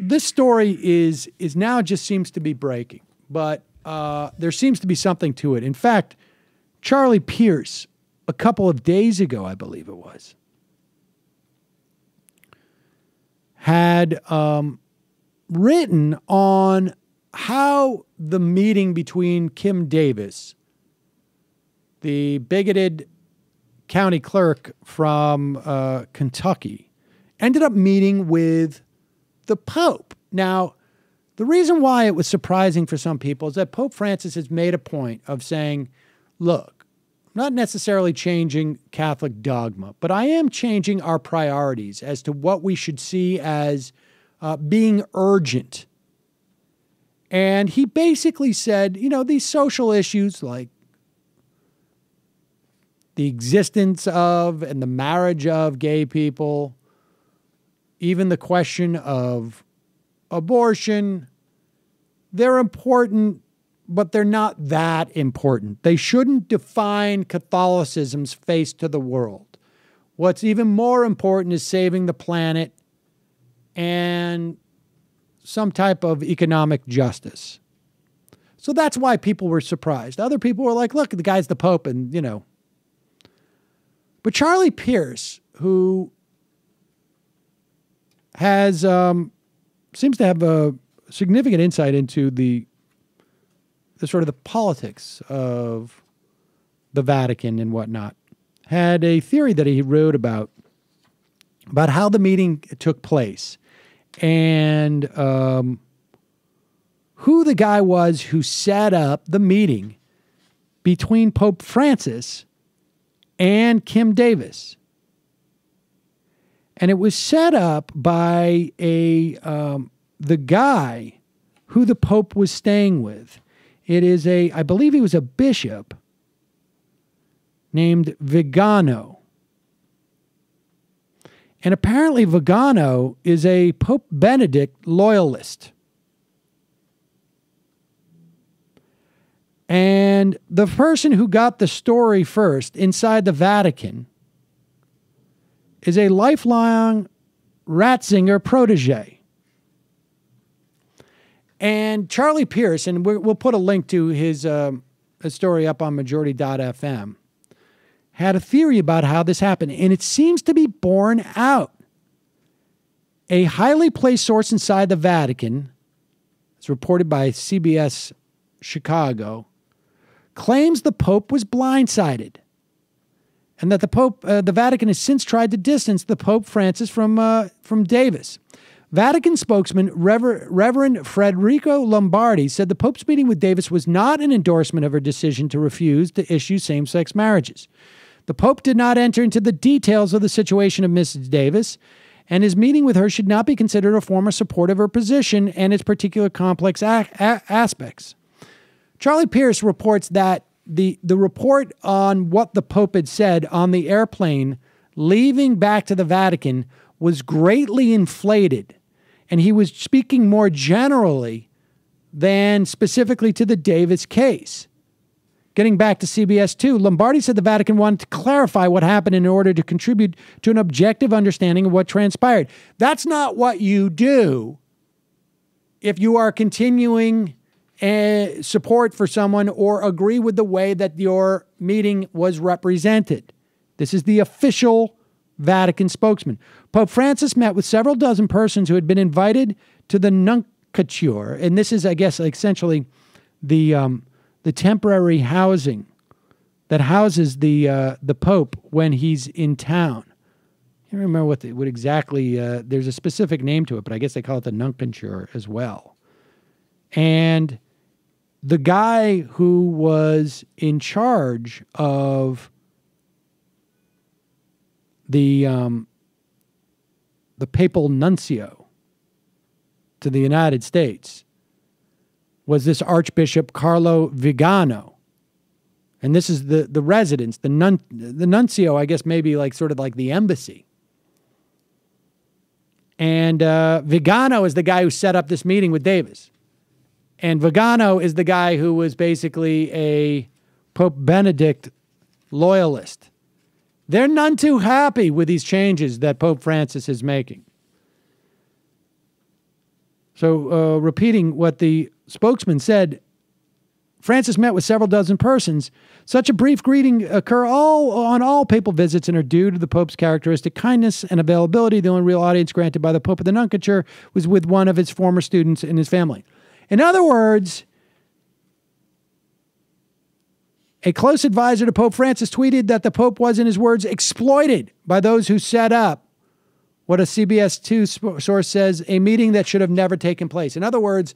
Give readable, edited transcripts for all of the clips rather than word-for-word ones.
this story is now just seems to be breaking, but there seems to be something to it. In fact, Charlie Pierce, a couple of days ago, I believe it was, had written on how the meeting between Kim Davis, the bigoted county clerk from Kentucky, ended up meeting with the Pope. Now, the reason why it was surprising for some people is that Pope Francis has made a point of saying, look, I'm not necessarily changing Catholic dogma, but I am changing our priorities as to what we should see as being urgent. And he basically said, you know, these social issues like the existence of and the marriage of gay people, even the question of abortion, they're important, but they're not that important. They shouldn't define Catholicism's face to the world. What's even more important is saving the planet and some type of economic justice. So that's why people were surprised. Other people were like, look, the guy's the Pope and, you know. But Charlie Pierce, who has seems to have a significant insight into the sort of the politics of the Vatican and whatnot, had a theory that he wrote about how the meeting took place and who the guy was who set up the meeting between Pope Francis and Kim Davis. And it was set up by the guy who the Pope was staying with. It is I believe he was a bishop named Vigano. And apparently Vigano is a Pope Benedict loyalist. And the person who got the story first inside the Vatican is a lifelong Ratzinger protege. And Charlie Pierce, and we'll put a link to his story up on majority.fm, had a theory about how this happened, and it seems to be borne out. A highly placed source inside the Vatican, as reported by CBS Chicago, claims the Pope was blindsided, and that the Vatican has since tried to distance the Pope Francis from Davis. Vatican spokesman Reverend Federico Lombardi said the Pope's meeting with Davis was not an endorsement of her decision to refuse to issue same-sex marriages. The Pope did not enter into the details of the situation of Mrs. Davis, and his meeting with her should not be considered a form of support of her position and its particular complex aspects. Charlie Pierce reports that the report on what the Pope had said on the airplane leaving back to the Vatican was greatly inflated, and he was speaking more generally than specifically to the Davis case. Getting back to CBS 2, Lombardi said the Vatican wanted to clarify what happened in order to contribute to an objective understanding of what transpired. That's not what you do if you are continuing support for someone or agree with the way that your meeting was represented. This is the official Vatican spokesman. Pope Francis met with several dozen persons who had been invited to the nunciature, and this is, I guess, essentially the temporary housing that houses the Pope when he's in town. I can't remember what exactly. There's a specific name to it, but I guess they call it the nunciature as well. And the guy who was in charge of the papal nuncio to the United States was this Archbishop Carlo Vigano. And this is the residence, the nuncio, I guess maybe like sort of like the embassy. And Vigano is the guy who set up this meeting with Davis. And Vigano is the guy who was basically a Pope Benedict loyalist. They're none too happy with these changes that Pope Francis is making. So repeating what the spokesman said, Francis met with several dozen persons. Such a brief greeting occur on all papal visits and are due to the Pope's characteristic kindness and availability. The only real audience granted by the Pope of the Nuncature was with one of his former students and his family. In other words, a close advisor to Pope Francis tweeted that the Pope was, in his words, exploited by those who set up what a CBS 2 source says, a meeting that should have never taken place. In other words,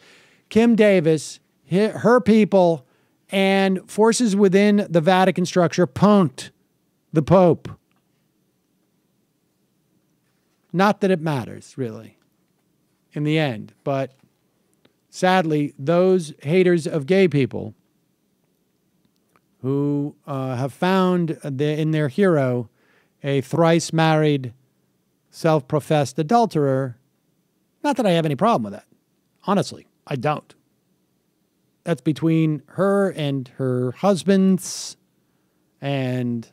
Kim Davis, her people, and forces within the Vatican structure punked the Pope. Not that it matters, really, in the end. But sadly, those haters of gay people who have found in their hero a thrice married, self-professed adulterer, not that I have any problem with that. Honestly, I don't. That's between her and her husband's, and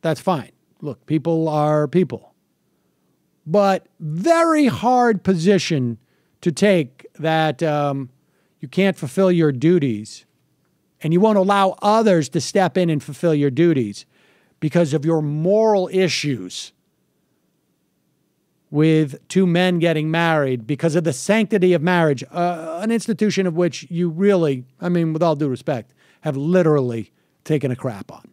that's fine. Look, people are people. But very hard position to take that you can't fulfill your duties and you won't allow others to step in and fulfill your duties because of your moral issues with two men getting married because of the sanctity of marriage, an institution of which you really, I mean, with all due respect, have literally taken a crap on.